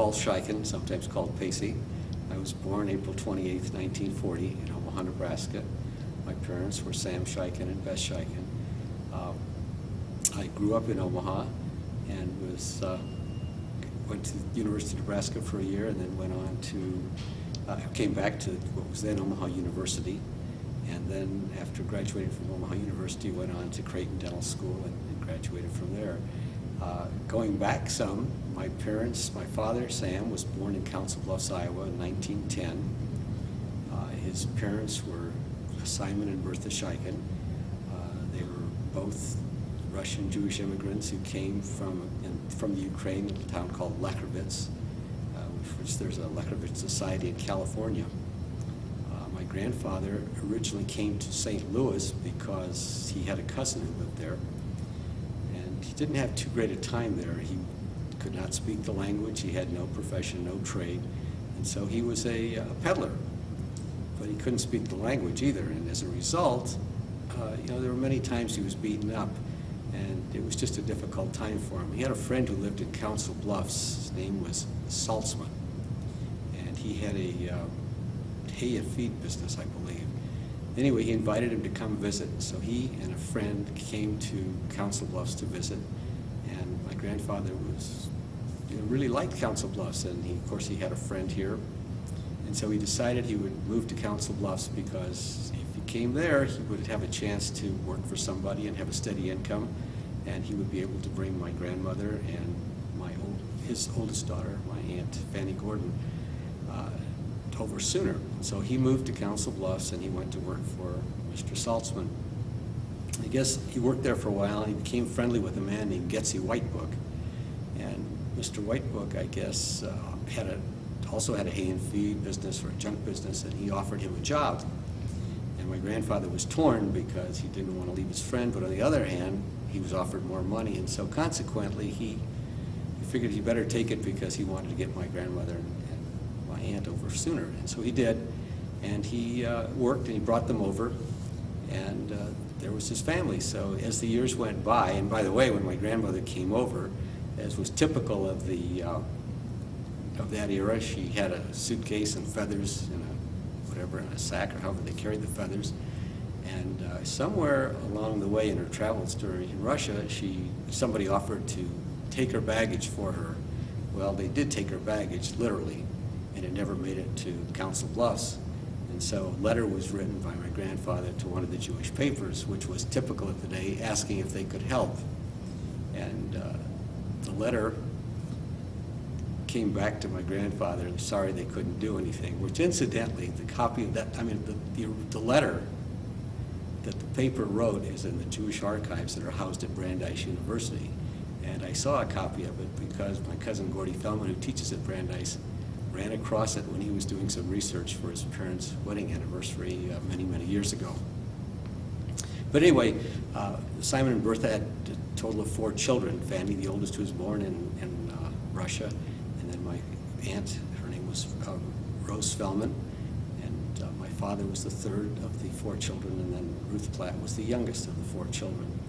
Paul Shyken, sometimes called Pacey. I was born April 28th, 1940 in Omaha, Nebraska. My parents were Sam Shyken and Bess Shyken. I grew up in Omaha and went to the University of Nebraska for a year, and then went on to, came back to what was then Omaha University. And then after graduating from Omaha University, went on to Creighton Dental School and graduated from there. Going back some, my parents, my father, Sam, was born in Council Bluffs, Iowa in 1910. His parents were Simon and Bertha Shyken. They were both Russian Jewish immigrants who came from the Ukraine, a town called Lekrovitz, which there's a Lekrovitz Society in California. My grandfather originally came to St. Louis because he had a cousin who lived there. And he didn't have too great a time there. He could not speak the language. He had no profession, no trade. And so he was a peddler. But he couldn't speak the language either. And as a result, there were many times he was beaten up. And it was just a difficult time for him. He had a friend who lived in Council Bluffs. His name was Saltzman. And he had a hay and feed business, I believe. Anyway, he invited him to come visit. So he and a friend came to Council Bluffs to visit. And my grandfather really liked Council Bluffs. And of course, he had a friend here. And so he decided he would move to Council Bluffs because if he came there, he would have a chance to work for somebody and have a steady income. And he would be able to bring my grandmother and his oldest daughter, my aunt, Fanny Gordon, over sooner. So he moved to Council Bluffs and he went to work for Mr. Saltzman. I guess he worked there for a while and he became friendly with a man named Getsy Whitebook. And Mr. Whitebook, I guess, also had a hay and feed business or a junk business, and he offered him a job. And my grandfather was torn because he didn't want to leave his friend, but on the other hand, he was offered more money, and so consequently he figured he better take it because he wanted to get my grandmother and my aunt over sooner. And so he did, and he worked and he brought them over, and there was his family. So as the years went by, and by the way, when my grandmother came over, as was typical of that era, she had a suitcase and feathers and in a sack or however they carried the feathers. And somewhere along the way in her travels in Russia, somebody offered to take her baggage for her. Well, they did take her baggage, literally, and it never made it to Council Bluffs. And so a letter was written by my grandfather to one of the Jewish papers, which was typical of the day, asking if they could help. And the letter came back to my grandfather and sorry they couldn't do anything, which incidentally, the copy of that, the letter that the paper wrote is in the Jewish archives that are housed at Brandeis University. And I saw a copy of it because my cousin Gordy Feldman, who teaches at Brandeis, ran across it when he was doing some research for his parents' wedding anniversary many, many years ago. But anyway, Simon and Bertha had a total of 4 children. Fanny, the oldest, who was born in Russia, and then my aunt, her name was Rose Feldman, and my father was the 3rd of the 4 children, and then Ruth Platt was the youngest of the 4 children.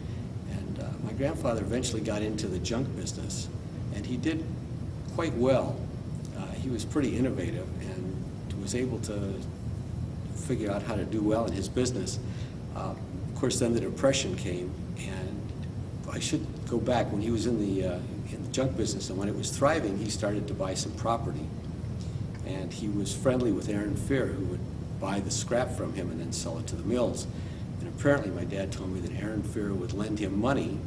And my grandfather eventually got into the junk business, and he did quite well. He was pretty innovative and was able to figure out how to do well in his business. Of course, then the Depression came, and I should go back. When he was in the junk business and when it was thriving, he started to buy some property. And he was friendly with Aaron Fear, who would buy the scrap from him and then sell it to the mills. And apparently my dad told me that Aaron Fear would lend him money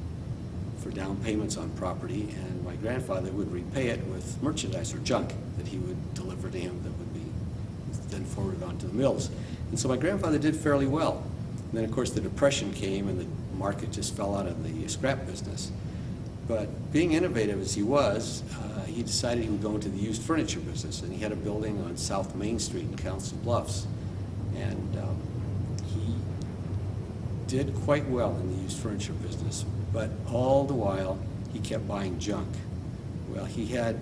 for down payments on property, and my grandfather would repay it with merchandise or junk that he would deliver to him that would be then forwarded on to the mills. And so my grandfather did fairly well. And then of course the Depression came and the market just fell out of the scrap business. But being innovative as he was, he decided he would go into the used furniture business, and he had a building on South Main Street in Council Bluffs. And he did quite well in the used furniture business, but all the while he kept buying junk. Well, he had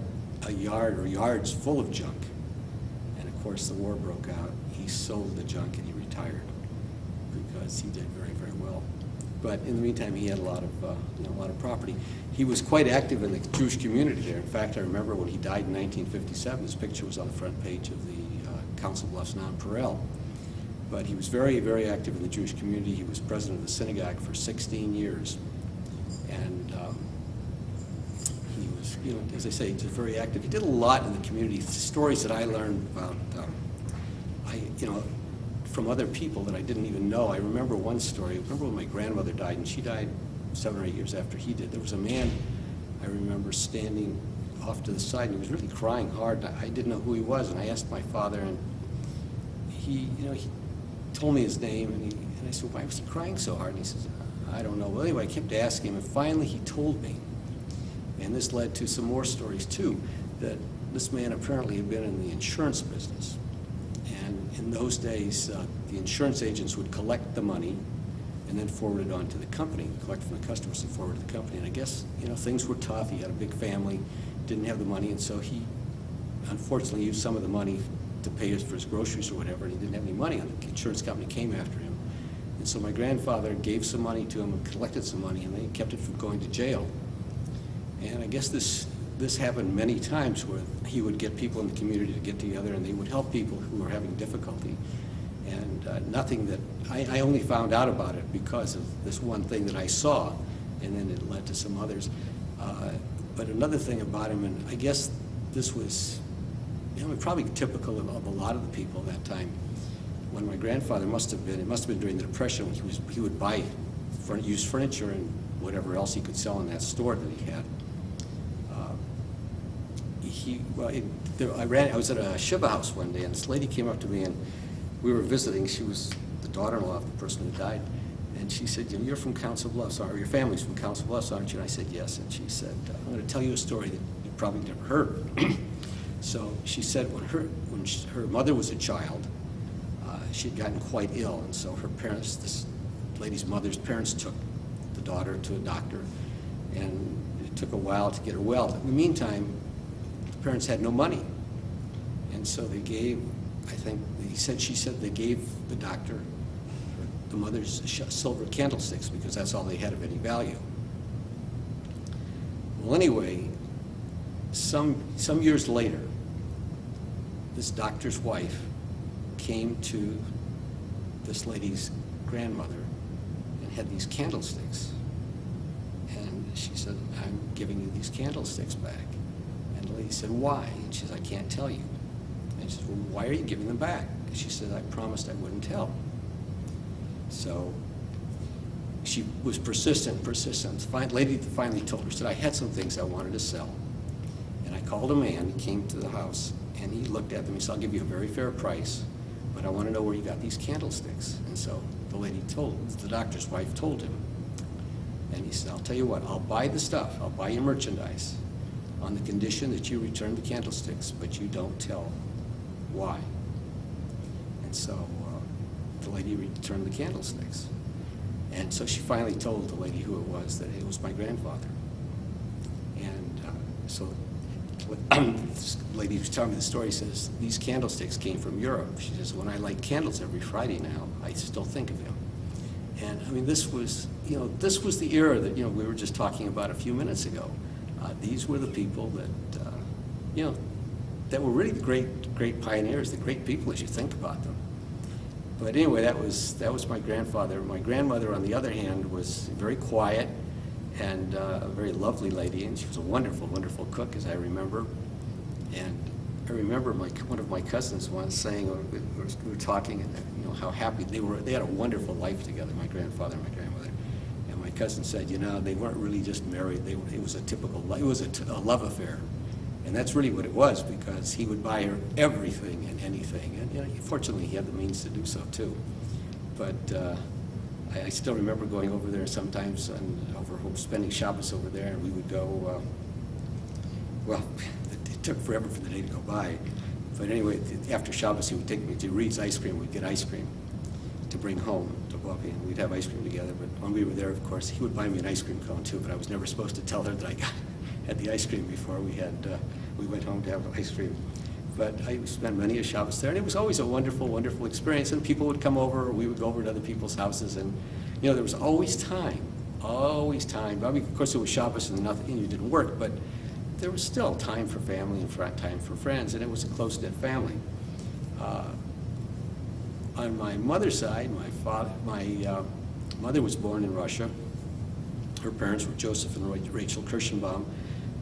a yard or yards full of junk, and of course the war broke out. He sold the junk and he retired because he did very, very well. But in the meantime, he had a lot of, a lot of property. He was quite active in the Jewish community there. In fact, I remember when he died in 1957, his picture was on the front page of the Council Bluffs Nonpareil. But he was very, very active in the Jewish community. He was president of the synagogue for 16 years. And he was, as I say, he was very active. He did a lot in the community. Stories that I learned about, from other people that I didn't even know. I remember one story. I remember when my grandmother died, and she died 7 or 8 years after he did. There was a man I remember standing off to the side, and he was really crying hard. I didn't know who he was, and I asked my father, and he told me his name, and I said, why was he crying so hard? And he says, I don't know. Well, anyway, I kept asking him, and finally he told me, and this led to some more stories too, that this man apparently had been in the insurance business. And in those days, the insurance agents would collect the money and then forward it on to the company, collect from the customers and forward to the company. And I guess, things were tough. He had a big family, didn't have the money, and so he unfortunately used some of the money to pay for his groceries or whatever, and he didn't have any money, and the insurance company came after him. And so my grandfather gave some money to him and collected some money, and they kept it from going to jail. And I guess this happened many times where he would get people in the community to get together, and they would help people who were having difficulty. And nothing that, I only found out about it because of this one thing that I saw, and then it led to some others. But another thing about him, and I guess this was, probably typical of a lot of the people that time, when my grandfather it must have been during the Depression, when he would buy used furniture and whatever else he could sell in that store that he had. I was at a Shiva house one day, and this lady came up to me, and we were visiting. She was the daughter-in-law of the person who died, and she said, you're from Council Bluffs, or your family's from Council Bluffs, aren't you? And I said, yes. And she said, I'm going to tell you a story that you probably never heard. So she said when her mother was a child, she had gotten quite ill, and so her parents, this lady's mother's parents, took the daughter to a doctor, and it took a while to get her well. In the meantime, the parents had no money, and so they gave, she said they gave the doctor, the mother's silver candlesticks, because that's all they had of any value. Well, anyway, some years later, this doctor's wife came to this lady's grandmother and had these candlesticks. And she said, I'm giving you these candlesticks back. And the lady said, why? And she said, I can't tell you. And she said, well, why are you giving them back? And she said, I promised I wouldn't tell. So she was persistent. The lady finally told her, said, I had some things I wanted to sell. And I called a man, he came to the house, and he looked at them. He said, I'll give you a very fair price, but I want to know where you got these candlesticks. And so the doctor's wife told him. And he said, I'll tell you what, I'll buy the stuff, I'll buy your merchandise on the condition that you return the candlesticks, but you don't tell why. And so the lady returned the candlesticks. And so she finally told the lady who it was, that it was my grandfather. And so this lady who's telling me the story says, these candlesticks came from Europe. She says, when I light candles every Friday now, I still think of him. And I mean, this was the era that, we were just talking about a few minutes ago. These were the people that, that were really the great pioneers, the great people as you think about them. But anyway, that was my grandfather. My grandmother, on the other hand, was very quiet and a very lovely lady, and she was a wonderful, wonderful cook, as I remember. And I remember one of my cousins once saying, we were talking, and how happy they were. They had a wonderful life together, my grandfather and my grandmother. And my cousin said, they weren't really just married. It was a love affair. And that's really what it was, because he would buy her everything and anything. And fortunately, he had the means to do so too. But I still remember going over there sometimes and spending Shabbos over there, and we would go. It took forever for the day to go by. But anyway, after Shabbos, he would take me to Reed's Ice Cream. We'd get ice cream to bring home to Buffy, and we'd have ice cream together. But when we were there, of course, he would buy me an ice cream cone too. But I was never supposed to tell her that I had the ice cream before we went home to have ice cream. But I spent many a Shabbos there, and it was always a wonderful, wonderful experience. And people would come over, or we would go over to other people's houses, and You know, there was always time, always time. I mean, of course, it was Shabbos and nothing, and you didn't work, but there was still time for family and time for friends, and it was a close-knit family. On my mother's side, my mother was born in Russia. Her parents were Joseph and Rachel Kirschenbaum.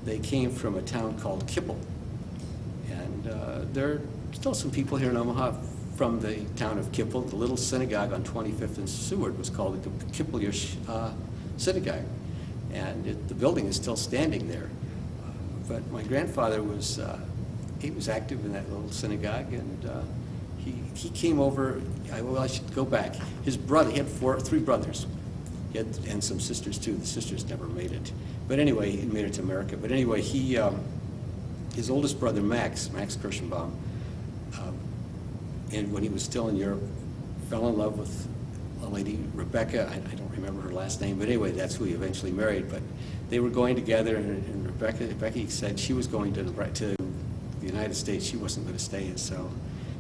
They came from a town called Kippel. And there are still some people here in Omaha from the town of Kippel. The little synagogue on 25th and Seward was called the Kippelish Synagogue. And the building is still standing there. But my grandfather was, he was active in that little synagogue, and he came over. I should go back. His brother, he had three brothers. He had, and some sisters too. The sisters never made it. But anyway, he made it to America. But anyway, his oldest brother, Max Kirschenbaum, and when he was still in Europe, fell in love with a lady, Rebecca. I don't remember her last name, but anyway, that's who he eventually married. But they were going together, and Rebecca said she was going to the United States. She wasn't going to stay, and so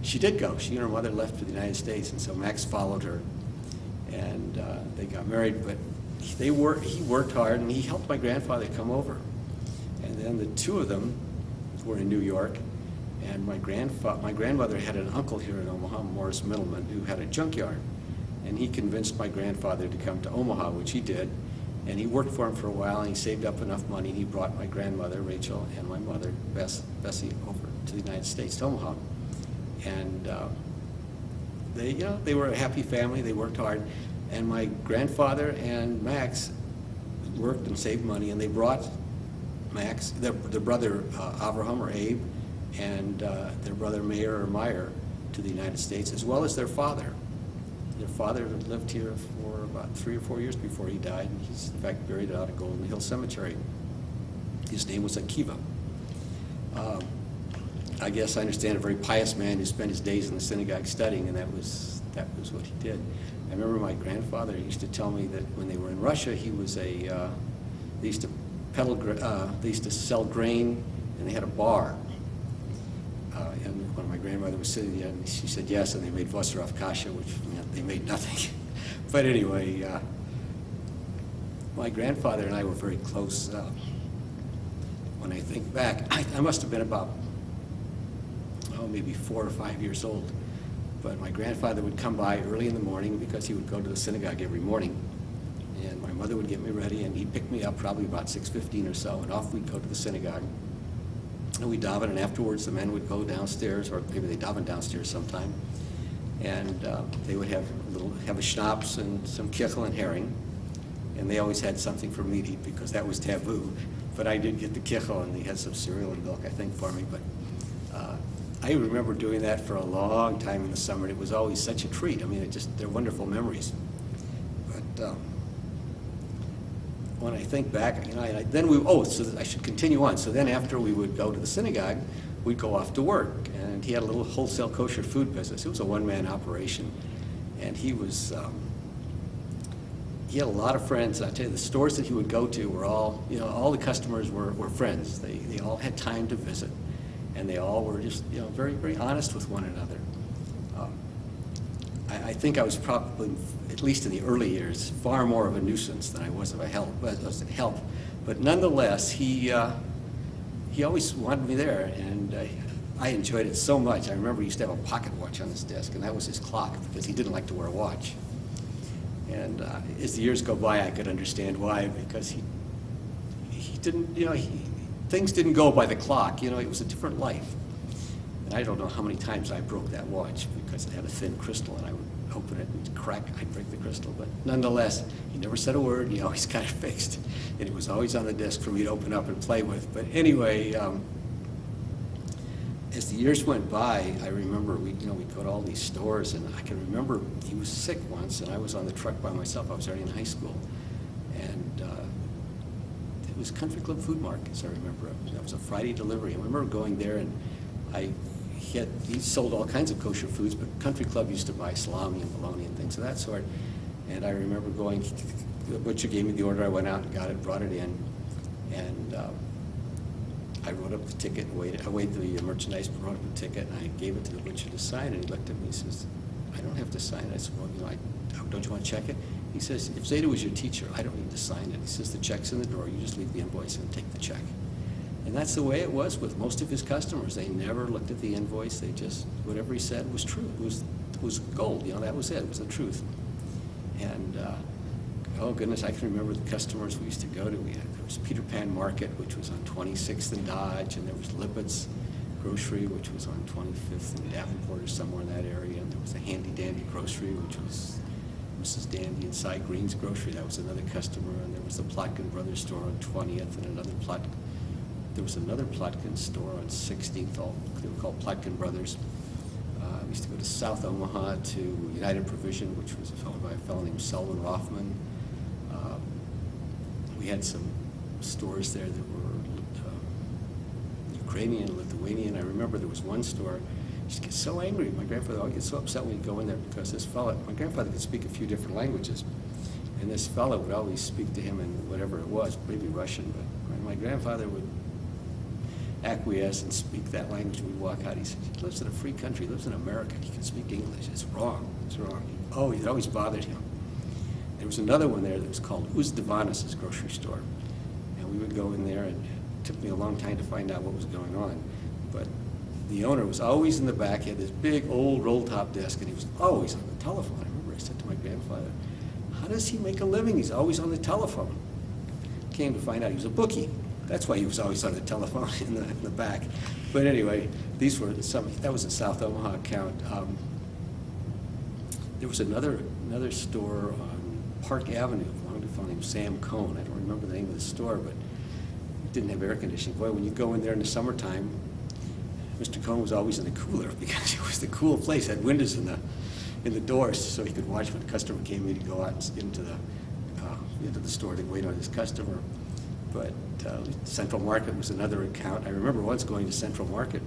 she did go. She and her mother left for the United States, and so Max followed her, and they got married. But he worked hard, and he helped my grandfather come over. And then the two of them were in New York, and my grandmother had an uncle here in Omaha, Morris Middleman, who had a junkyard. And he convinced my grandfather to come to Omaha, which he did. And he worked for him for a while, and he saved up enough money, and he brought my grandmother, Rachel, and my mother, Bessie, over to the United States, to Omaha. And they were a happy family. They worked hard. And my grandfather and Max worked and saved money, and they brought Max, their brother Avraham or Abe, and their brother Meyer to the United States, as well as their father. Their father lived here for about 3 or 4 years before he died, and he's in fact buried out at Golden Hill Cemetery. His name was Akiva. I guess I understand a very pious man who spent his days in the synagogue studying, and that was what he did. I remember my grandfather used to tell me that when they were in Russia, he was they used to sell grain, and they had a bar. And when my grandmother was sitting there, and she said yes, and they made Vosserov kasha, which meant they made nothing. But anyway, my grandfather and I were very close. When I think back, I must have been about, maybe 4 or 5 years old. But my grandfather would come by early in the morning because he would go to the synagogue every morning. And my mother would get me ready, and he'd pick me up probably about 6:15 or so, and off we'd go to the synagogue. And we'd daven, and afterwards the men would go downstairs, or maybe they daven downstairs sometime, and they would have a schnapps and some kichel and herring, and they always had something for me to eat because that was taboo. But I did get the kichel, and they had some cereal and milk, I think, for me. But I remember doing that for a long time in the summer. It was always such a treat. I mean, they're wonderful memories. But when I think back, so I should continue on. So then after we would go to the synagogue, we'd go off to work. And he had a little wholesale kosher food business. It was a one-man operation. And he had a lot of friends. I tell you, the stores that he would go to were all the customers were friends. They all had time to visit. And they all were just, very, very honest with one another. I think I was probably, at least in the early years, far more of a nuisance than I was of a help. But nonetheless, he always wanted me there, and I enjoyed it so much. I remember he used to have a pocket watch on his desk, and that was his clock because he didn't like to wear a watch. And as the years go by, I could understand why, because he didn't, things didn't go by the clock. It was a different life. And I don't know how many times I broke that watch because it had a thin crystal, and I would open it and crack, I'd break the crystal. But nonetheless, he never said a word. He always got it fixed. And it was always on the desk for me to open up and play with. But anyway, as the years went by, I remember we'd go to all these stores, and I can remember he was sick once, and I was on the truck by myself. I was already in high school. And it was Country Club Food Markets, I remember. That was a Friday delivery. I remember going there, and he sold all kinds of kosher foods, but Country Club used to buy salami and bologna and things of that sort. And I remember going, the butcher gave me the order, I went out and got it, brought it in, and I wrote up the ticket and I weighed the merchandise, wrote up the ticket, and I gave it to the butcher to sign, and he looked at me and says, I don't have to sign it. I said, well, don't you want to check it? He says, if Zeta was your teacher, I don't need to sign it. He says, the check's in the drawer, you just leave the invoice and take the check. And that's the way it was with most of his customers. They never looked at the invoice. They just, whatever he said was true. It was gold, you know, that was it. It was the truth. And, oh goodness, I can remember the customers we used to go to. There was Peter Pan Market, which was on 26th and Dodge, and there was Lippett's Grocery, which was on 25th and Davenport or somewhere in that area, and there was a Handy Dandy Grocery, which was Mrs. Dandy and Cy Green's Grocery. That was another customer, and there was the Plotkin Brothers store on 20th, and there was another Plotkin store on 16th. They were called Plotkin Brothers. We used to go to South Omaha to United Provision, which was owned by a fellow named Selwyn Rothman. We had some stores there that were Ukrainian, Lithuanian. I remember there was one store. He used to get so angry. My grandfather always get so upset when he'd go in there because this fellow, my grandfather could speak a few different languages, and this fellow would always speak to him in whatever it was, maybe Russian, but my grandfather would acquiesce and speak that language. We'd walk out. He said, he lives in a free country. He lives in America. He can speak English. It's wrong. It's wrong. Oh, it always bothered him. There was another one there that was called Uzdevanis' grocery store. And we would go in there, and it took me a long time to find out what was going on. But the owner was always in the back. He had this big old roll-top desk, and he was always on the telephone. I remember I said to my grandfather, how does he make a living? He's always on the telephone. Came to find out he was a bookie. That's why he was always on the telephone in the back. But anyway, these were that was a South Omaha account. There was another store on Park Avenue, belonged to a fellow named Sam Cohn. I don't remember the name of the store, but it didn't have air conditioning. Boy, when you go in there in the summertime, Mr. Cohn was always in the cooler because it was the cool place. It had windows in the doors, so he could watch when a customer came in. He'd go out and into the store to wait on his customer. But Central Market was another account. I remember once going to Central Market.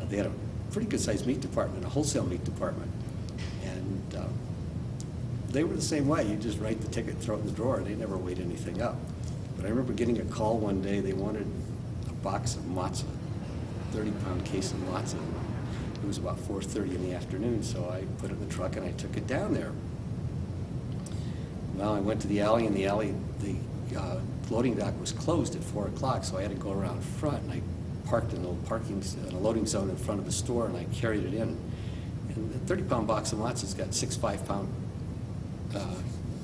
They had a pretty good-sized meat department, a wholesale meat department. And they were the same way. You just write the ticket, throw it in the drawer. They never weighed anything up. But I remember getting a call one day. They wanted a box of matzah, 30-pound case of matzah. It was about 4:30 in the afternoon, so I put it in the truck and I took it down there. Well, I went to the alley, and the loading dock was closed at 4 o'clock, so I had to go around front, and I parked in a loading zone in front of the store, and I carried it in. And the 30-pound box of matzah's got 6 5-pound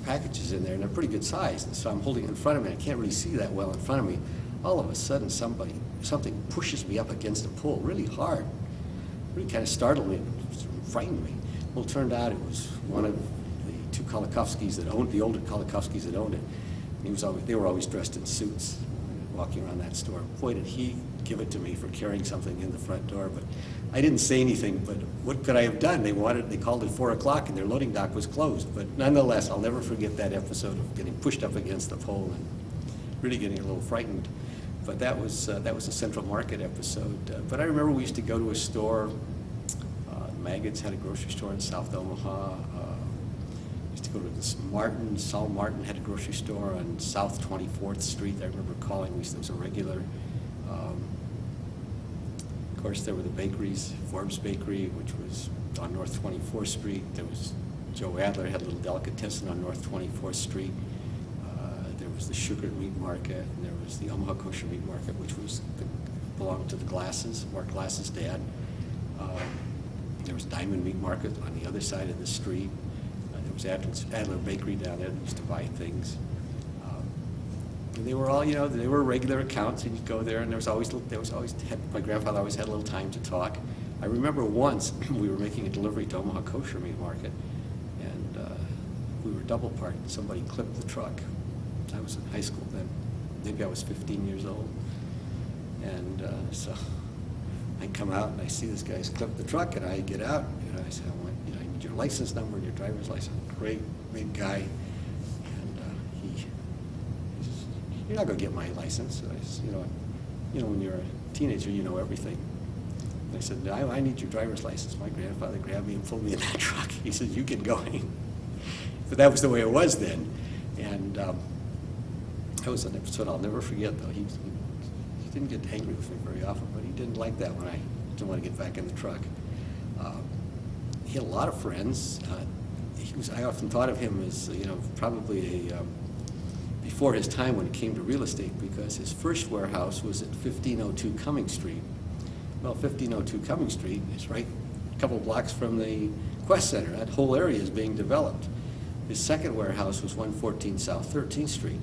packages in there, and they're pretty good size. And so I'm holding it in front of me. I can't really see that well in front of me. All of a sudden, something pushes me up against a pole really hard. Really kind of startled me and frightened me. Well, it turned out it was one of the two Kolakowskis that owned, the older Kolakowskis that owned it. They were always dressed in suits walking around that store. Boy, did he give it to me for carrying something in the front door. But I didn't say anything, but what could I have done? They called at 4 o'clock and their loading dock was closed. But nonetheless, I'll never forget that episode of getting pushed up against the pole and really getting a little frightened. But that was a Central Market episode. But I remember we used to go to a store. Maggots had a grocery store in South Omaha. Used to go to this Saul Martin had a grocery store on South 24th Street. I remember calling. There was a regular. Of course, there were the bakeries. Forbes Bakery, which was on North 24th Street. There was Joe Adler had a little delicatessen on North 24th Street. There was the Sugar Meat Market, and there was the Omaha Kosher Meat Market, which belonged to the Glasses, Mark Glass's dad. There was Diamond Meat Market on the other side of the street. There was Adler Bakery down there that used to buy things. And they were all, they were regular accounts, and you'd go there, and my grandfather always had a little time to talk. I remember once we were making a delivery to Omaha Kosher Meat Market, and we were double parked. Somebody clipped the truck. I was in high school then. Maybe I was 15 years old. And so I come out and I see this guy's clipped the truck, and I get out, and I said, I need your license number and your driver's license. Great big guy. And he says, you're not going to get my license. And I said, when you're a teenager, you know everything. And I said, I need your driver's license. My grandfather grabbed me and pulled me in that truck. He said, you get going. But that was the way it was then. And that was an episode I'll never forget, though. He didn't get angry with me very often, but he didn't like that when I didn't want to get back in the truck. He had a lot of friends. I often thought of him as, probably before his time when it came to real estate, because his first warehouse was at 1502 Cumming Street. Well, 1502 Cumming Street is right a couple blocks from the Quest Center. That whole area is being developed. His second warehouse was 114 South 13th Street.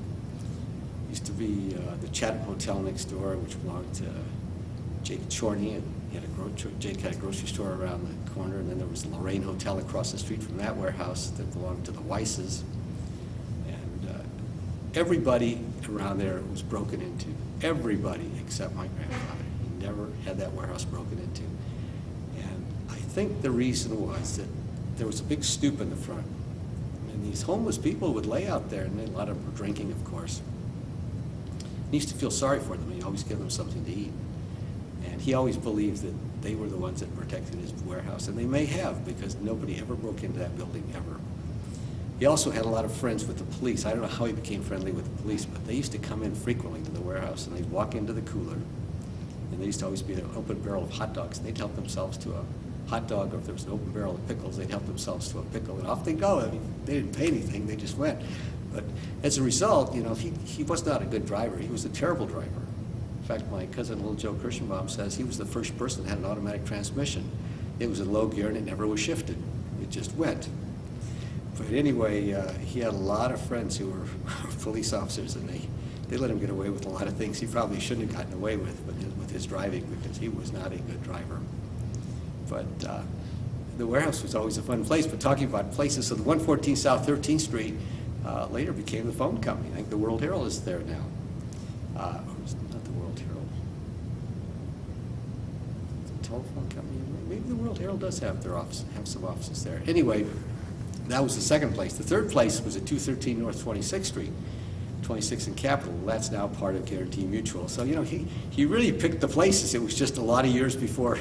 Used to be the Chatham Hotel next door, which belonged to Jake Chorney, and Jake had a grocery store around the corner, and then there was the Lorraine Hotel across the street from that warehouse that belonged to the Weisses. And everybody around there was broken into. Everybody except my grandfather. He never had that warehouse broken into. And I think the reason was that there was a big stoop in the front. And these homeless people would lay out there, and a lot of them were drinking, of course. He used to feel sorry for them. He always gave them something to eat. And he always believed that they were the ones that protected his warehouse. And they may have, because nobody ever broke into that building, ever. He also had a lot of friends with the police. I don't know how he became friendly with the police, but they used to come in frequently to the warehouse, and they'd walk into the cooler. And there used to always be an open barrel of hot dogs. And they'd help themselves to a hot dog, or if there was an open barrel of pickles, they'd help themselves to a pickle. And off they'd go. I mean, they didn't pay anything. They just went. But as a result, he was not a good driver. He was a terrible driver. In fact, my cousin, little Joe Kirschenbaum, says he was the first person that had an automatic transmission. It was in low gear, and it never was shifted. It just went. But anyway, he had a lot of friends who were police officers, and they let him get away with a lot of things he probably shouldn't have gotten away with his driving, because he was not a good driver. But the warehouse was always a fun place. But talking about places, so the 114 South 13th Street later became the phone company. I think the World Herald is there now. Or was it not the World Herald? The telephone company? Maybe the World Herald does have some offices there. Anyway, that was the second place. The third place was at 213 North 26th Street, 26th and Capitol. That's now part of Guarantee Mutual. So, he really picked the places. It was just a lot of years before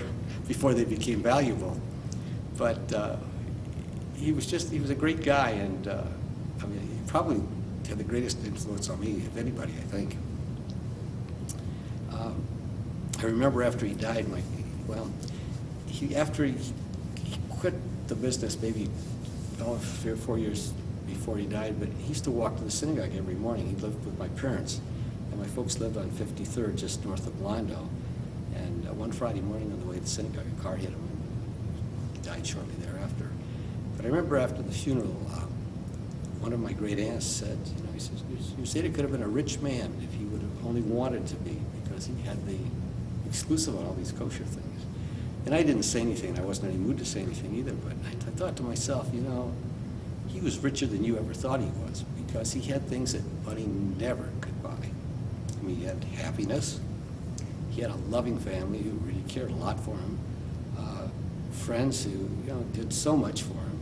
they became valuable. But he was a great guy, and he probably had the greatest influence on me, of anybody, I think. I remember after he died, after he quit the business, maybe 3 or 4 years before he died, but he used to walk to the synagogue every morning. He lived with my parents, and my folks lived on 53rd, just north of Blondo. And one Friday morning on the way to the synagogue, a car hit him, and he died shortly thereafter. But I remember after the funeral, one of my great aunts said, he says, Yuseda could have been a rich man if he would have only wanted to be, because he had the exclusive on all these kosher things. And I didn't say anything. I wasn't in any mood to say anything either, but I thought to myself, he was richer than you ever thought he was, because he had things that money never could buy. He had happiness. He had a loving family who really cared a lot for him. Friends who, did so much for him.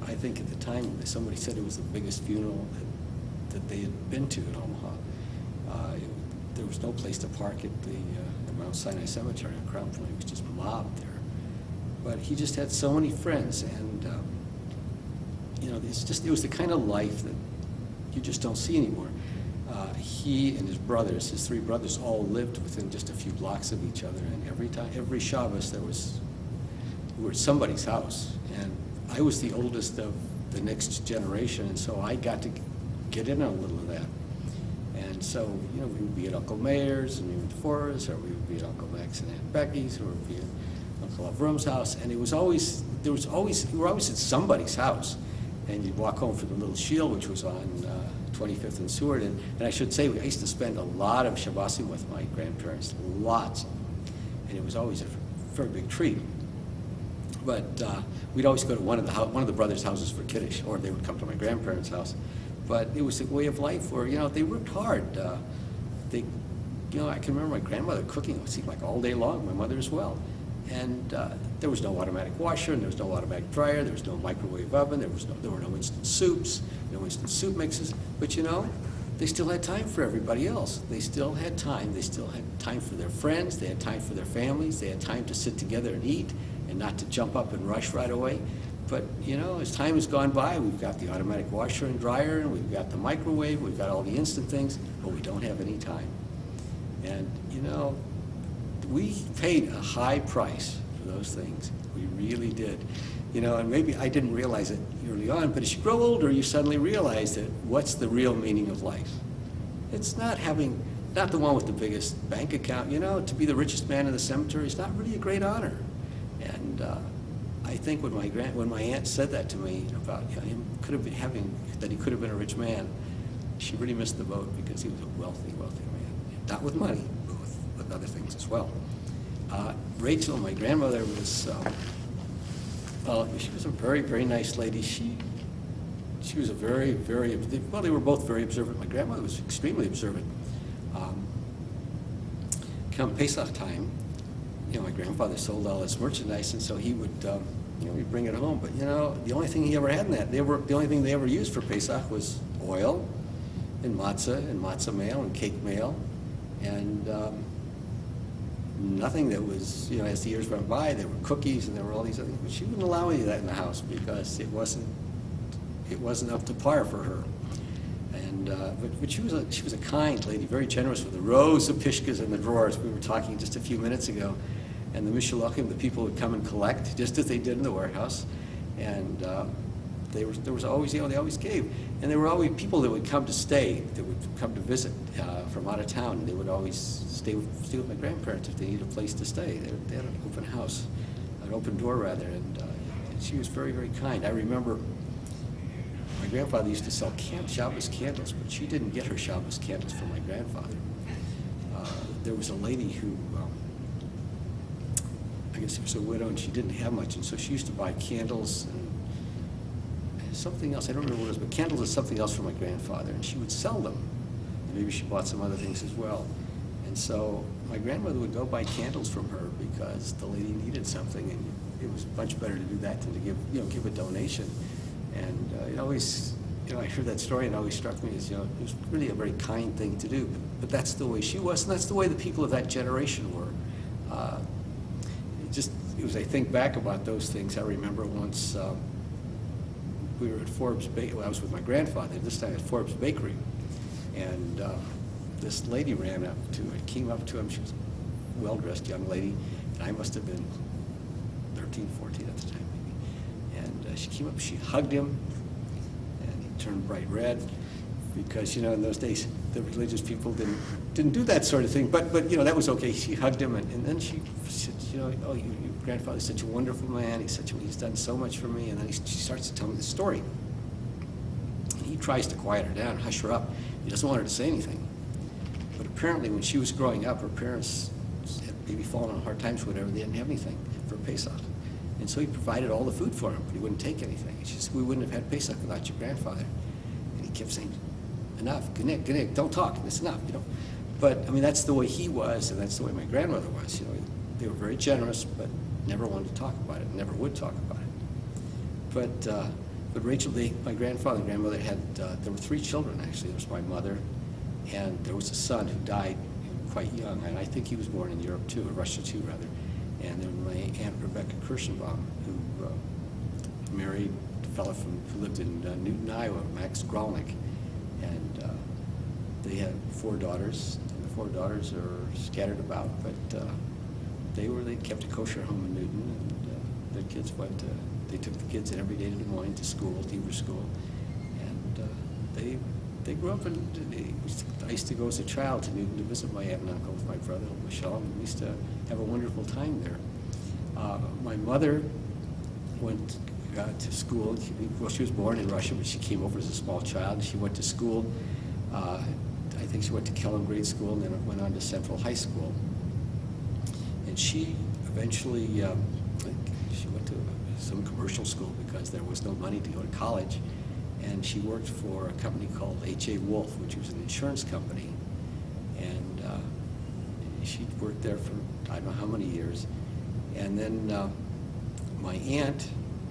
I think at the time, somebody said it was the biggest funeral that they had been to in Omaha. There was no place to park at the Mount Sinai Cemetery on Crown Point. It was just mobbed there. But he just had so many friends, and it was the kind of life that you just don't see anymore. He and his 3 brothers, all lived within just a few blocks of each other, and every Shabbos we were at somebody's house, and I was the oldest of the next generation, and so I got to get in on a little of that. And so, we would be at Uncle Mayer's and we would Forrest, or we would be at Uncle Max and Aunt Becky's, or we would be at Uncle Avram's house, and we were always at somebody's house. And you'd walk home from the Little Shield, which was on 25th and Seward, and I should say, I used to spend a lot of Shabbosim with my grandparents, lots of them, and it was always a very big treat. But we'd always go to one of the brothers' houses for Kiddush, or they would come to my grandparents' house. But it was a way of life where, they worked hard. I can remember my grandmother cooking, it seemed like all day long, my mother as well. And there was no automatic washer, and there was no automatic dryer, there was no microwave oven, there were no instant soups, no instant soup mixes. But they still had time for everybody else. They still had time. They still had time for their friends. They had time for their families. They had time to sit together and eat, and not to jump up and rush right away. But, as time has gone by, we've got the automatic washer and dryer, and we've got the microwave, we've got all the instant things, but we don't have any time. And, we paid a high price for those things. We really did. You know, and maybe I didn't realize it early on, but as you grow older, you suddenly realize that what's the real meaning of life? It's not not the one with the biggest bank account. You know, to be the richest man in the cemetery is not really a great honor. And I think when my aunt said that to me about him that he could have been a rich man, she really missed the boat, because he was a wealthy, wealthy man. Not with money, but with other things as well. Rachel, my grandmother, was, she was a very, very nice lady. She was a very, very, well, they were both very observant. My grandmother was extremely observant. Come Pesach time, you know, my grandfather sold all his merchandise, and so he would, he'd bring it home. But, you know, the only thing he ever had in that, the only thing they ever used for Pesach was oil and matzah meal and cake meal, and nothing that was, you know, as the years went by, there were cookies and there were all these other things. But she wouldn't allow any of that in the house, because it wasn't up to par for her. And but she was a kind lady, very generous, with the rows of pishkas in the drawers. We were talking just a few minutes ago, and the mishloachim, the people would come and collect, just as they did in the warehouse. And there was always, you know, they always gave. And there were always people that would come to stay, that would come to visit from out of town. And they would always stay with my grandparents if they needed a place to stay. They had an open house, an open door rather, and she was very, very kind. I remember my grandfather used to sell Shabbos candles, but she didn't get her Shabbos candles from my grandfather. There was a lady who, I guess she was a widow, and she didn't have much, and so she used to buy candles and something else. I don't remember what it was, but candles and something else for my grandfather, and she would sell them. And maybe she bought some other things as well. And so my grandmother would go buy candles from her because the lady needed something, and it was much better to do that than to give a donation. And it always, you know, I heard that story, and it always struck me as, you know, it was really a very kind thing to do. But that's the way she was, and that's the way the people of that generation were. As I think back about those things, I remember once we were at Forbes Bakery. Well, I was with my grandfather, this time at Forbes Bakery, and this lady came up to him. She was a well-dressed young lady, and I must have been 13, 14 at the time, maybe. And she came up, she hugged him, and he turned bright red, because, you know, in those days, the religious people didn't do that sort of thing. But you know, that was okay. She hugged him, and then she said, you know, oh, your grandfather's such a wonderful man. He's done so much for me. And then she starts to tell me the story. And he tries to quiet her down, hush her up. He doesn't want her to say anything. But apparently, when she was growing up, her parents had maybe fallen on hard times or whatever. They didn't have anything for Pesach. And so he provided all the food for him, but he wouldn't take anything. She said, we wouldn't have had Pesach without your grandfather. And he kept saying, enough, Gnick, don't talk, it's enough, you know. But, I mean, that's the way he was, and that's the way my grandmother was, you know. They were very generous, but never wanted to talk about it, never would talk about it. But Rachel, my grandfather and grandmother had, there were 3 children, actually. There was my mother, and there was a son who died quite young, and I think he was born in Europe too, or Russia too, rather. And then my Aunt Rebecca Kirschenbaum, who married a fellow who lived in Newton, Iowa, Max Grolnick. And they had 4 daughters, and the 4 daughters are scattered about, but they kept a kosher home in Newton, and their kids they took the kids in every day to Des Moines to school, to Hebrew school, and they grew up, and I used to go as a child to Newton to visit my aunt and uncle with my brother, Michelle, and we used to have a wonderful time there. My mother went to school. She was born in Russia, but she came over as a small child, and she went to school. I think she went to Kellam Grade School, and then went on to Central High School. And she eventually, she went to some commercial school because there was no money to go to college. And she worked for a company called H.A. Wolf, which was an insurance company. And she worked there for I don't know how many years. And then my aunt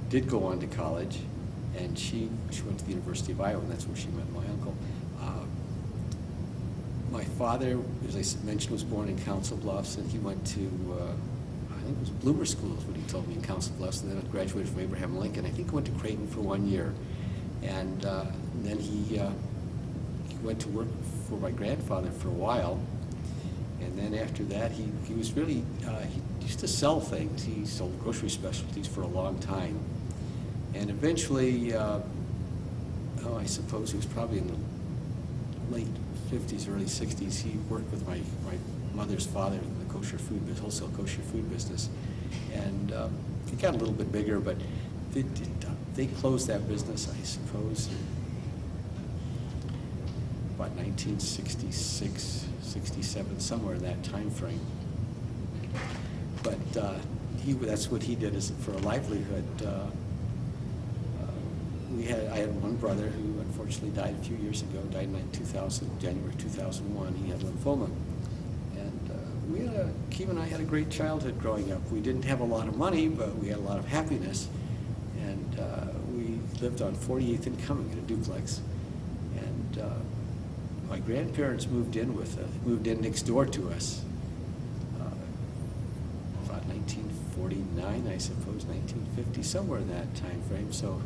did go on to college, and she went to the University of Iowa, and that's where she met my uncle. My father, as I mentioned, was born in Council Bluffs, and he went to, I think it was Bloomer School is what he told me, in Council Bluffs, and then graduated from Abraham Lincoln. I think he went to Creighton for 1 year. And then he went to work for my grandfather for a while. And then after that, he was really, he used to sell things. He sold grocery specialties for a long time. And eventually, I suppose he was probably in the late 50s, early 60s. He worked with my mother's father in the kosher food business, wholesale kosher food business. And it got a little bit bigger, but they closed that business, I suppose, in about 1966, 67, somewhere in that time frame. But that's what he did as for a livelihood. I had one brother who unfortunately died a few years ago, died in January 2001. He had lymphoma. And Keith and I had a great childhood growing up. We didn't have a lot of money, but we had a lot of happiness. And we lived on 48th and Cumming in a duplex. And my grandparents moved in next door to us. About 1949, I suppose, 1950, somewhere in that time frame. So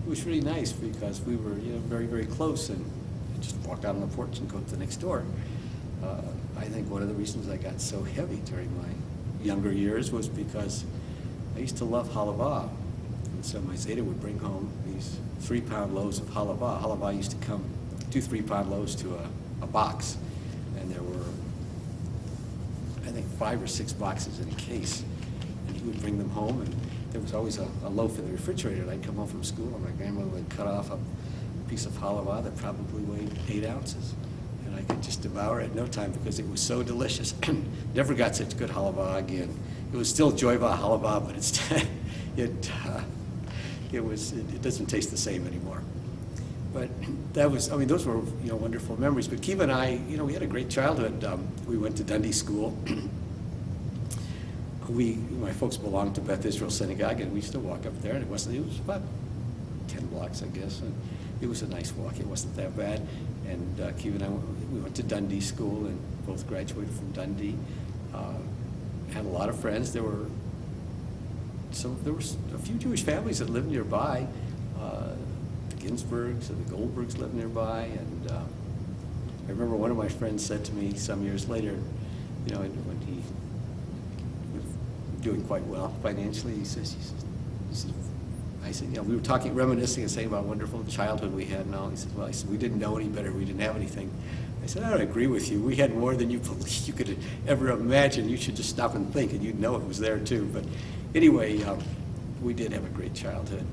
it was really nice because we were, very, very close, and just walk out on the porch and go to the next door. I think one of the reasons I got so heavy during my younger years was because I used to love halava. And so my Zeta would bring home these 3-pound loaves of halava. Halava used to come 2 3-pound loaves to a box, and there were, I think, 5 or 6 boxes in a case. And he would bring them home, and there was always a loaf in the refrigerator. And I'd come home from school, and my grandmother would cut off a piece of halava that probably weighed 8 ounces. And I could just devour it in no time because it was so delicious. Never got such good halava again. It was still joyva halava, but it doesn't taste the same anymore. But those were wonderful memories. But Kiva and I, we had a great childhood. We went to Dundee School. My folks belonged to Beth Israel Synagogue, and we used to walk up there, and it was about 10 blocks, I guess. And it was a nice walk. It wasn't that bad. And Kiva and I, we went to Dundee School and both graduated from Dundee. Had a lot of friends. There were a few Jewish families that lived nearby. The Ginsburgs and the Goldbergs lived nearby. And I remember one of my friends said to me some years later, when he was doing quite well financially, he says, I said, we were talking, reminiscing and saying about wonderful childhood we had and all. He said, well, we didn't know any better. We didn't have anything. I said, I don't agree with you. We had more than you could ever imagine. You should just stop and think, and you'd know it was there too. But anyway, we did have a great childhood.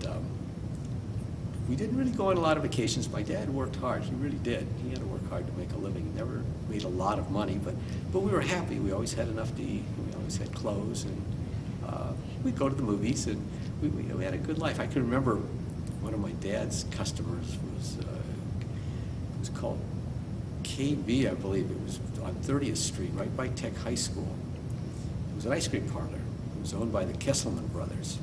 We didn't really go on a lot of vacations. My dad worked hard. He really did. He had to work hard to make a living. He never made a lot of money, but we were happy. We always had enough to eat. We always had clothes, and we'd go to the movies, and we had a good life. I can remember one of my dad's customers was called KB, I believe. It was on 30th Street, right by Tech High School. It was an ice cream parlor. It was owned by the Kesselman brothers.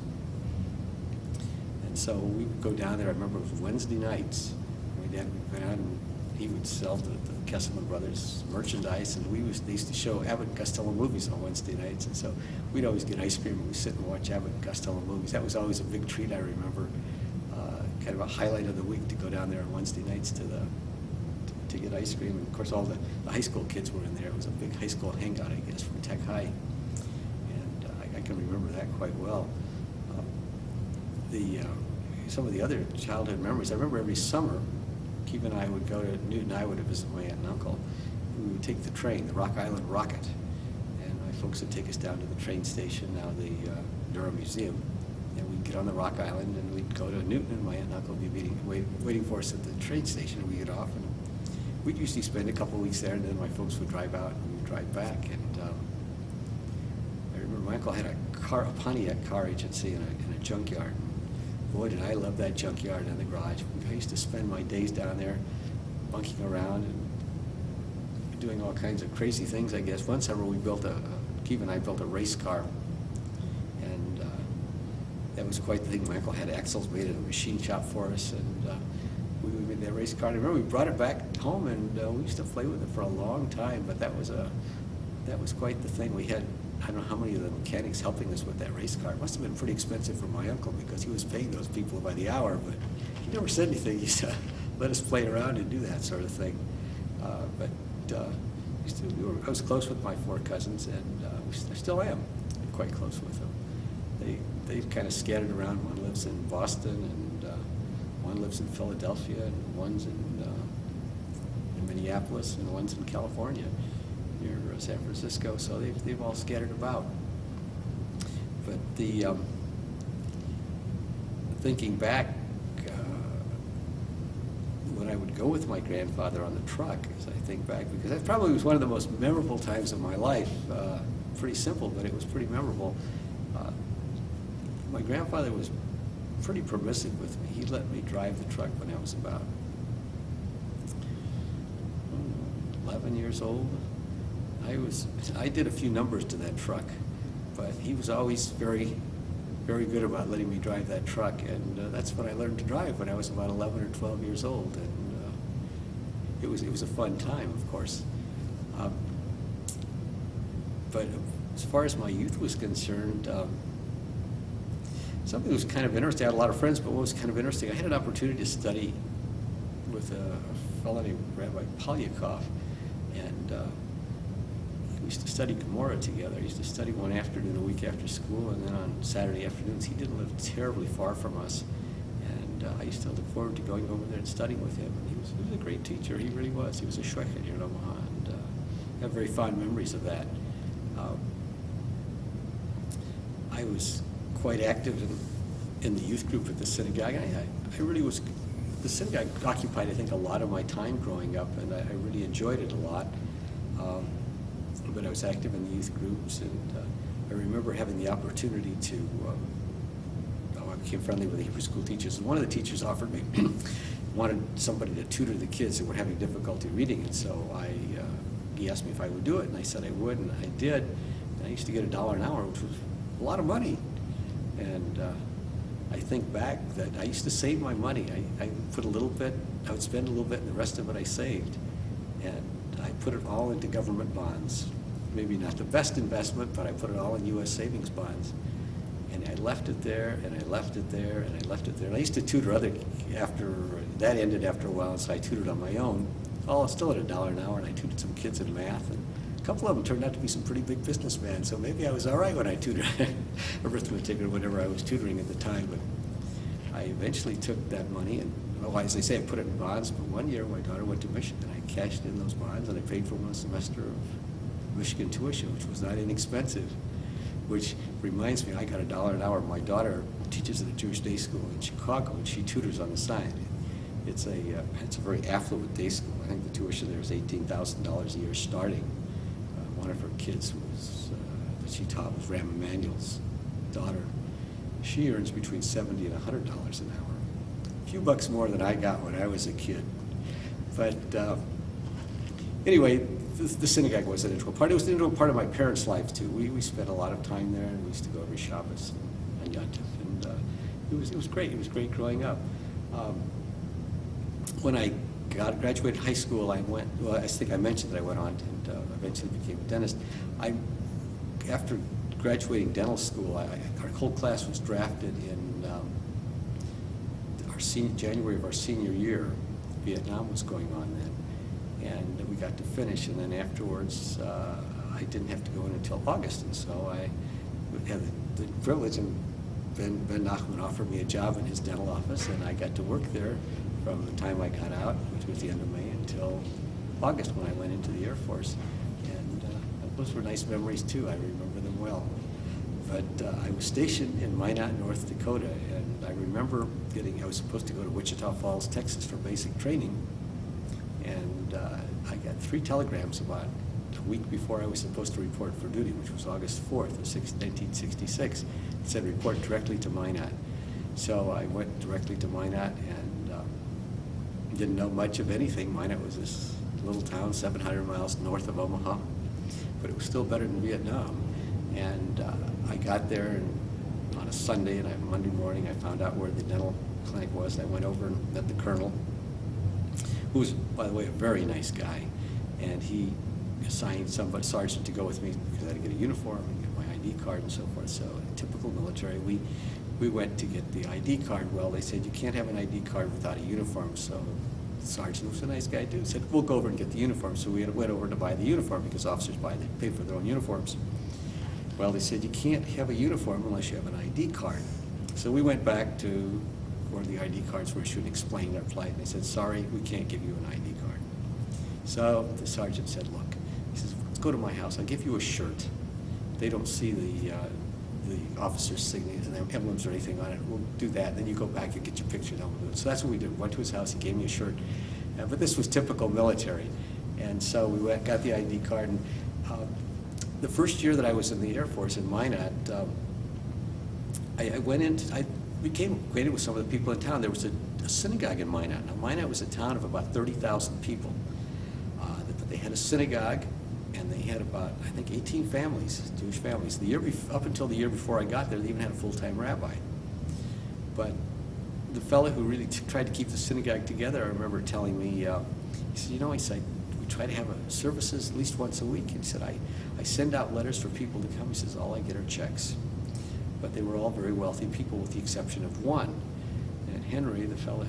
And so we would go down there. I remember it was Wednesday nights. My dad would go down, and he would sell the Kesselman brothers merchandise, and they used to show Abbott and Costello movies on Wednesday nights. And so we'd always get ice cream, and we'd sit and watch Abbott and Costello movies. That was always a big treat, I remember. Kind of a highlight of the week to go down there on Wednesday nights to get ice cream. And of course, all the high school kids were in there. It was a big high school hangout, I guess, from Tech High. And I can remember that quite well. Some of the other childhood memories, I remember every summer, Keith and I would go to Newton, Iowa to visit my aunt and uncle. We would take the train, the Rock Island Rocket, and my folks would take us down to the train station, now the Durham Museum, and we'd get on the Rock Island, and we'd go to Newton, and my aunt and uncle would be waiting for us at the train station, and we'd get off, and we'd usually spend a couple of weeks there, and then my folks would drive out, and we'd drive back. And I remember my uncle had a Pontiac car agency in a junkyard. Boy, did I love that junkyard and the garage. I used to spend my days down there bunking around and doing all kinds of crazy things, I guess. One summer we Keith and I built a race car, and that was quite the thing. My uncle had axles made at a machine shop for us, and we made that race car. I remember we brought it back home, and we used to play with it for a long time, but that was quite the thing. We had, I don't know how many of the mechanics helping us with that race car. It must have been pretty expensive for my uncle because he was paying those people by the hour, but he never said anything. He used to let us play around and do that sort of thing. I was close with my 4 cousins, and I still am quite close with them. they've kind of scattered around. One lives in Boston, and one lives in Philadelphia, and one's in Minneapolis, and one's in California, near San Francisco. So they've all scattered about. But thinking back, when I would go with my grandfather on the truck, as I think back, because that probably was one of the most memorable times of my life. Pretty simple, but it was pretty memorable. My grandfather was pretty permissive with me. He let me drive the truck when I was about 11 years old. I did a few numbers to that truck, but he was always very, very good about letting me drive that truck, and that's when I learned to drive, when I was about 11 or 12 years old, and it was a fun time, of course. But as far as my youth was concerned, something that was kind of interesting. I had a lot of friends, but what was kind of interesting, I had an opportunity to study with a fellow named Rabbi Polyakov, and we used to study Gemara together. I used to study one afternoon a week after school, and then on Saturday afternoons, he didn't live terribly far from us, and I used to look forward to going over there and studying with him. And he was a great teacher. He really was. He was a Shyken here in Omaha, and I have very fond memories of that. I was quite active in the youth group at the synagogue. I really was. The synagogue occupied, I think, a lot of my time growing up, and I really enjoyed it a lot. But I was active in the youth groups, and I remember having the opportunity to, I became friendly with the Hebrew school teachers, and one of the teachers offered me, wanted somebody to tutor the kids who were having difficulty reading, and so he asked me if I would do it, and I said I would, and I did. And I used to get $1 an hour, which was a lot of money. And I think back that I used to save my money. I put a little bit, I would spend a little bit, and the rest of it I saved. And I put it all into government bonds. Maybe not the best investment, but I put it all in U.S. savings bonds. And I left it there, and I left it there, and I left it there. And I used to tutor that ended after a while, and so I tutored on my own. Still at $1 an hour, and I tutored some kids in math. And a couple of them turned out to be some pretty big businessmen, so maybe I was all right when I tutored arithmetic or whatever I was tutoring at the time. But I eventually took that money, and as I say, I put it in bonds. But one year, my daughter went to Michigan. I cashed in those bonds, and I paid for one semester of Michigan tuition, which was not inexpensive. Which reminds me, I got $1 an hour. My daughter teaches at a Jewish day school in Chicago, and she tutors on the side. It's a very affluent day school. I think the tuition there is $18,000 a year starting. One of her kids that she taught was Ram Emanuel's daughter. She earns between $70 and $100 an hour. A few bucks more than I got when I was a kid. But anyway, the synagogue was an integral part. It was an integral part of my parents' life too. We spent a lot of time there, and we used to go every Shabbos and Yontif, and it was great. It was great growing up. When I graduated high school, I think I mentioned that I went on and eventually became a dentist. After graduating dental school, our whole class was drafted in January of our senior year. Vietnam was going on then, and we got to finish, and then afterwards I didn't have to go in until August, and so I had the privilege, and Ben Nachman offered me a job in his dental office, and I got to work there from the time I got out, which was the end of May, until August when I went into the Air Force. And those were nice memories too. I remember them well. But I was stationed in Minot, North Dakota, and I remember I was supposed to go to Wichita Falls, Texas for basic training, and I got 3 telegrams about a week before I was supposed to report for duty, which was August 4th of 1966. It said report directly to Minot. So I went directly to Minot and didn't know much of anything. Minot was this little town 700 miles north of Omaha, but it was still better than Vietnam. And I got there on a Sunday, and on Monday morning I found out where the dental clinic was. I went over and met the colonel, who was, by the way, a very nice guy, and he assigned a sergeant to go with me because I had to get a uniform and get my ID card and so forth. So typical military, we went to get the ID card. Well, they said you can't have an ID card without a uniform, so the sergeant was a nice guy too, said we'll go over and get the uniform. So we went over to buy the uniform because officers pay for their own uniforms. Well, they said you can't have a uniform unless you have an ID card. So we went back to where the ID cards were issued and explained our plight. And they said, sorry, we can't give you an ID card. So the sergeant said, look, he says, let's go to my house. I'll give you a shirt. They don't see the officer's signatures and emblems or anything on it. We'll do that. And then you go back and get your picture done. We'll do it. So that's what we did. Went to his house. He gave me a shirt. But this was typical military. And so we went, got the ID card. And the first year that I was in the Air Force in Minot, I went in, I became acquainted with some of the people in town. There was a synagogue in Minot. Now, Minot was a town of about 30,000 people. But they had a synagogue, and they had about, I think, 18 families, Jewish families. Up until the year before I got there, they even had a full-time rabbi. But the fellow who really tried to keep the synagogue together, I remember telling me, he said, you know, he said, we try to have services at least once a week. And he said, I send out letters for people to come. He says, all I get are checks. But they were all very wealthy people with the exception of one. And Henry, the fellow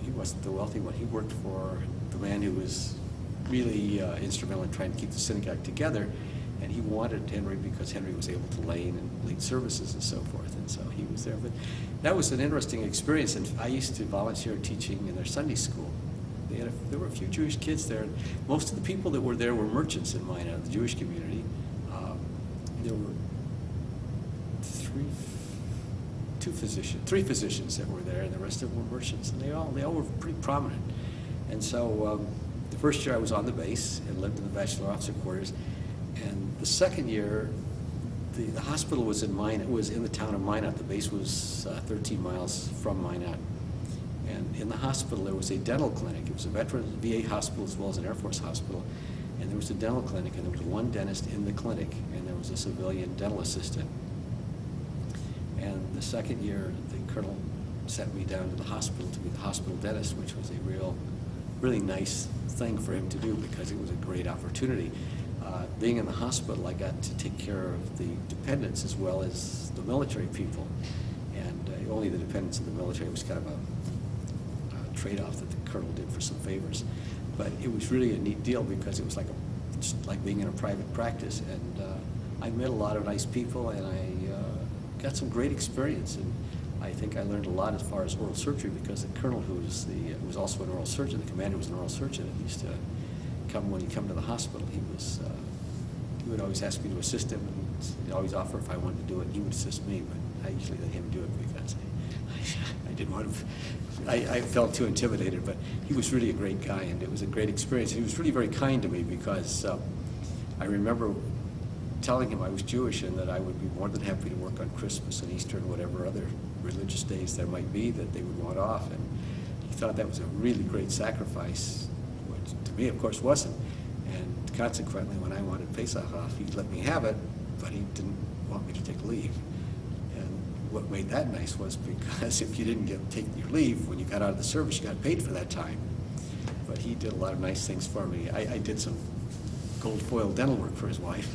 he wasn't the wealthy one, he worked for the man who was really instrumental in trying to keep the synagogue together. And he wanted Henry because Henry was able to lay in and lead services and so forth. And so he was there. But that was an interesting experience. And I used to volunteer teaching in their Sunday school. There were a few Jewish kids there. Most of the people that were there were merchants in Minot, the Jewish community. There were three physicians that were there, and the rest of them were merchants, and they all were pretty prominent. And so the first year I was on the base and lived in the bachelor officer quarters, and the second year the hospital was in Minot, was in the town of Minot. The base was 13 miles from Minot. And in the hospital there was a dental clinic. It was a veteran VA hospital as well as an Air Force hospital. And there was a dental clinic, and there was one dentist in the clinic, and there was a civilian dental assistant. And the second year, the colonel sent me down to the hospital to be the hospital dentist, which was a really nice thing for him to do because it was a great opportunity. Being in the hospital, I got to take care of the dependents as well as the military people. And only the dependents of the military was kind of a trade-off that the colonel did for some favors. But it was really a neat deal because it was just like being in a private practice. And I met a lot of nice people, and I got some great experience. And I think I learned a lot as far as oral surgery because the colonel, who was also an oral surgeon, the commander was an oral surgeon, and he used to come when he'd come to the hospital. He would always ask me to assist him, and he'd always offer if I wanted to do it. He would assist me, but I usually let him do it because I didn't want to. I felt too intimidated, but he was really a great guy, and it was a great experience. He was really very kind to me because I remember telling him I was Jewish and that I would be more than happy to work on Christmas and Easter and whatever other religious days there might be that they would want off. And he thought that was a really great sacrifice, which to me, of course, wasn't. And consequently, when I wanted Pesach off, he'd let me have it, but he didn't want me to take leave. What made that nice was because if you didn't take your leave, when you got out of the service, you got paid for that time. But he did a lot of nice things for me. I did some gold foil dental work for his wife,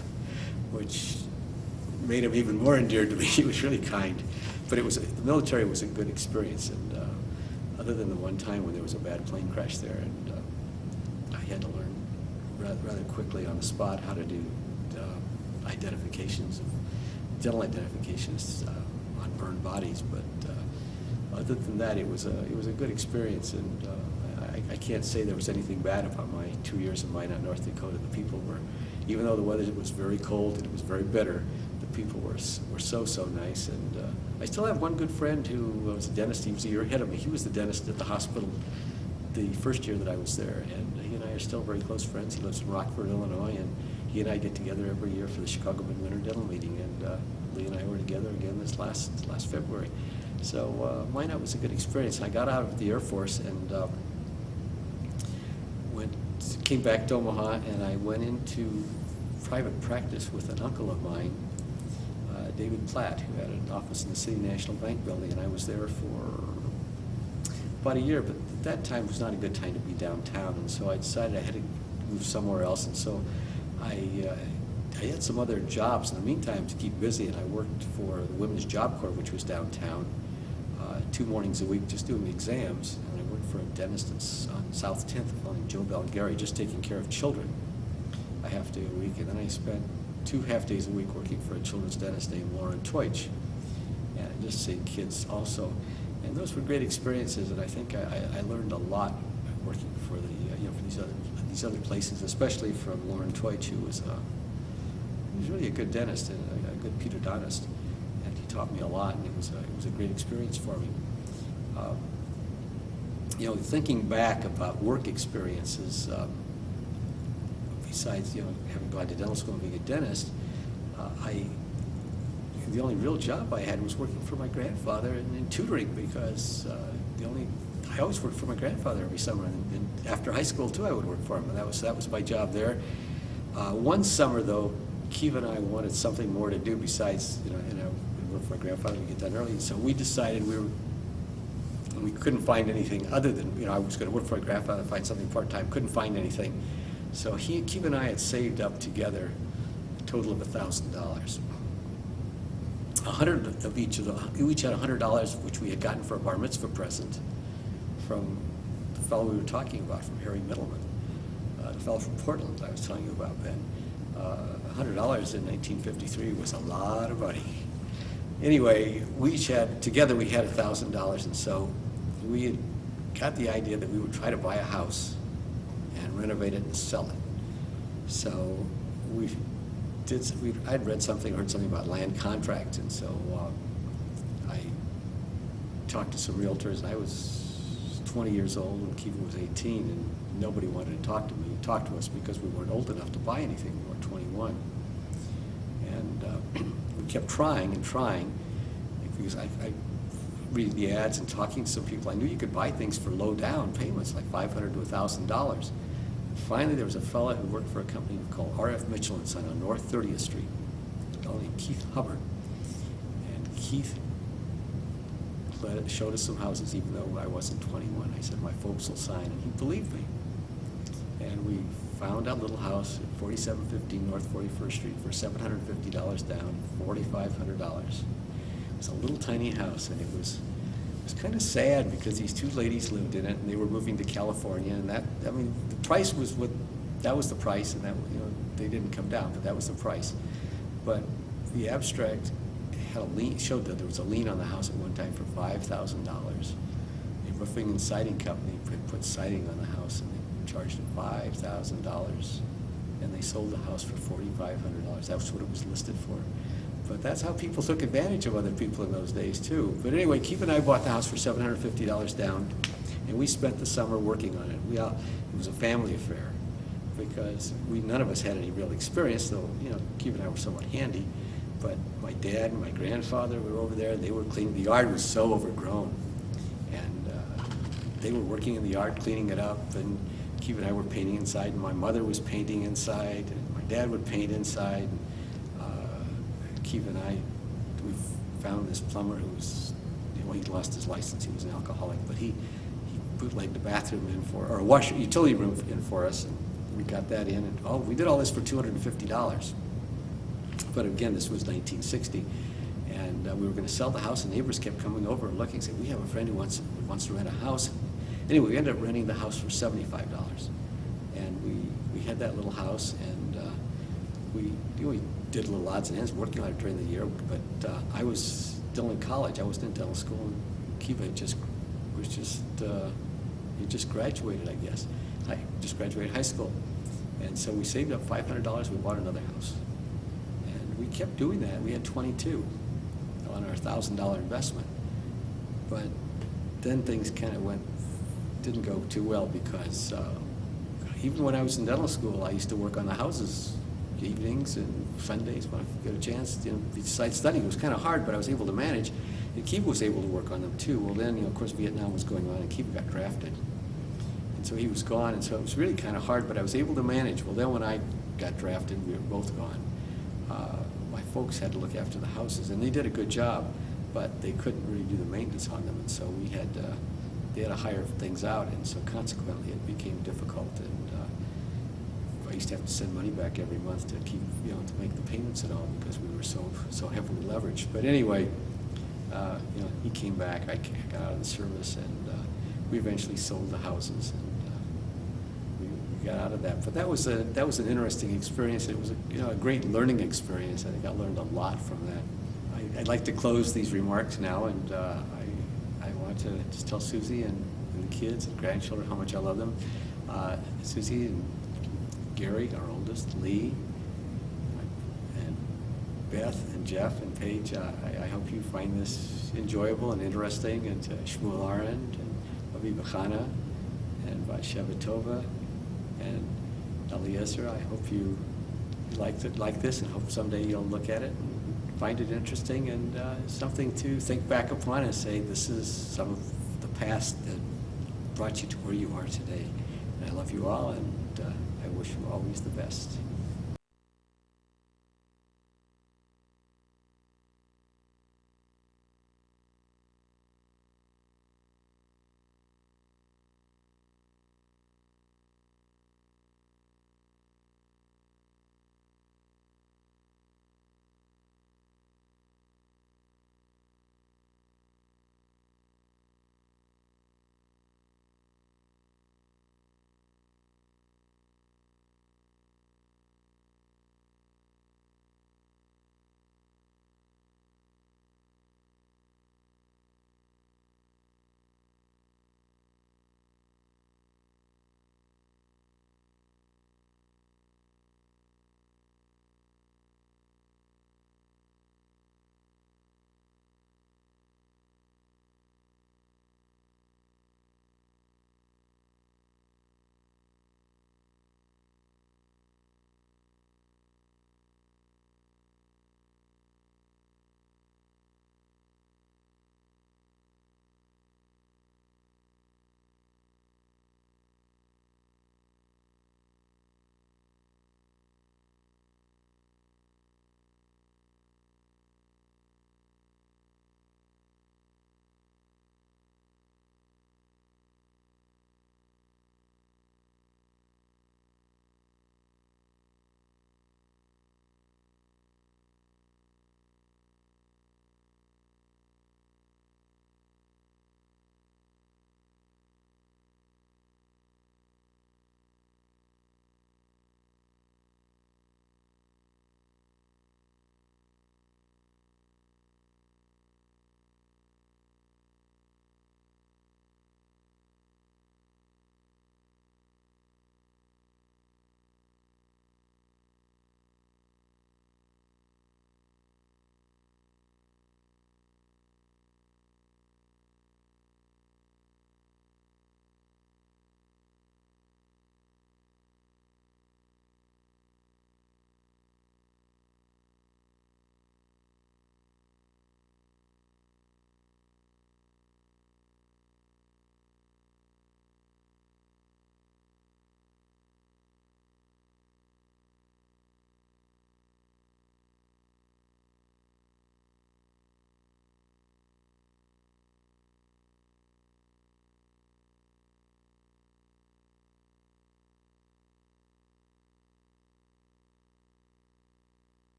which made him even more endeared to me. He was really kind. But the military was a good experience. And other than the one time when there was a bad plane crash there, and I had to learn rather quickly on the spot how to do identifications, dental identifications, on burned bodies, but other than that, it was a good experience, and I can't say there was anything bad about my 2 years in Minot, North Dakota. The people were, even though the weather was very cold and it was very bitter, the people were so nice. And I still have one good friend who was a dentist. He was a year ahead of me. He was the dentist at the hospital the first year that I was there, and he and I are still very close friends. He lives in Rockford, Illinois, and he and I get together every year for the Chicago Midwinter Dental Meeting, and Lee and I were together again this last February. So Minot was a good experience. I got out of the Air Force and came back to Omaha, and I went into private practice with an uncle of mine, David Platt, who had an office in the City National Bank building, and I was there for about a year, but at that time was not a good time to be downtown, and so I decided I had to move somewhere else, and so I had some other jobs in the meantime to keep busy, and I worked for the Women's Job Corps, which was downtown, 2 mornings a week just doing exams, and I worked for a dentist on South 10th, named Joe Belgary, just taking care of children a half day a week, and then I spent 2 half-days a week working for a children's dentist named Lauren Teutsch, and I just see kids also. And those were great experiences, and I think I learned a lot working for the for these other places, especially from Lauren Teutsch, who was really a good dentist and a good pedodontist, and he taught me a lot, and it was a great experience for me. Thinking back about work experiences, besides having gone to dental school and being a dentist, the only real job I had was working for my grandfather and tutoring, because I always worked for my grandfather every summer, and after high school too I would work for him, and that was my job there. One summer though, Keith and I wanted something more to do besides work for my grandfather to get done early, and so we decided we couldn't find anything other than I was going to work for my grandfather, find something part-time, couldn't find anything. So Keith and I had saved up together a total of $1,000. $100 of each we each had $100, which we had gotten for a bar mitzvah present from the fellow we were talking about, from Harry Middleman, the fellow from Portland I was telling you about, Ben. $100 in 1953 was a lot of money. Anyway, we each had, together we had $1,000, and so we had got the idea that we would try to buy a house and renovate it and sell it. So I'd read something, heard something about land contract, and so I talked to some realtors. I was 20 years old and Kiva was 18, and nobody wanted to talk to us because we weren't old enough to buy anything. We were 21. And we kept trying and trying, because I read the ads and talking to some people. I knew you could buy things for low down payments, like $500 to $1,000. Finally, there was a fellow who worked for a company called R.F. Mitchell and Son on North 30th Street, a fellow named Keith Hubbard. And Keith showed us some houses, even though I wasn't 21. I said, my folks will sign, and he believed me. And we found a little house at 4715 North 41st Street for $750 down, $4,500. It was a little tiny house, and it was kind of sad because these 2 ladies lived in it, and they were moving to California, and the price was that was the price, and that they didn't come down, but that was the price. But the abstract had a lien, showed that there was a lien on the house at one time for $5,000. A roofing and siding company put siding on the house, and they charged them $5,000, and they sold the house for $4,500. That's what it was listed for. But that's how people took advantage of other people in those days too. But anyway, Keith and I bought the house for $750 down, and we spent the summer working on it. It was a family affair because none of us had any real experience, though Keith and I were somewhat handy. But my dad and my grandfather were over there. They were cleaning. The yard was so overgrown, and they were working in the yard cleaning it up. And Keith and I were painting inside, and my mother was painting inside, and my dad would paint inside. Keith and we found this plumber who was, he lost his license, he was an alcoholic, but he bootlegged the bathroom in or a utility room in for us, and we got that in, and we did all this for $250. But again, this was 1960, and we were going to sell the house, and neighbors kept coming over and looking, saying, we have a friend who wants to rent a house. Anyway, we ended up renting the house for $75, and we had that little house, and we did little odds and ends working on it during the year, but I was still in college. I wasn't in dental school, and Kiva he just graduated, I guess. I just graduated high school, and so we saved up $500. We bought another house, and we kept doing that. We had 22 on our $1,000 investment, but then things kind of didn't go too well because even when I was in dental school, I used to work on the houses evenings and Sundays when I get a chance. Besides studying, it was kind of hard, but I was able to manage. And Kiva was able to work on them too. Well, then, of course, Vietnam was going on, and Kiva got drafted, and so he was gone, and so it was really kind of hard. But I was able to manage. Well, then when I got drafted, we were both gone. My folks had to look after the houses, and they did a good job, but they couldn't really do the maintenance on them, and so they had to hire things out, and so consequently, it became difficult. And I used to have to send money back every month to keep, to make the payments and all, because we were so heavily leveraged. But anyway, he came back. I got out of the service, and we eventually sold the houses, and we got out of that. But that was an interesting experience. It was a great learning experience. I think I learned a lot from that. I'd like to close these remarks now, and I want to just tell Susie and the kids and grandchildren how much I love them. Susie and Gary, our oldest, Lee, and Beth and Jeff and Paige. I hope you find this enjoyable and interesting, and to Shmuel Arend and Aviva Chana and Vasheva Tova and Eliezer. I hope you like this, and hope someday you'll look at it and find it interesting and something to think back upon and say, this is some of the past that brought you to where you are today. And I love you all, and I wish you always the best.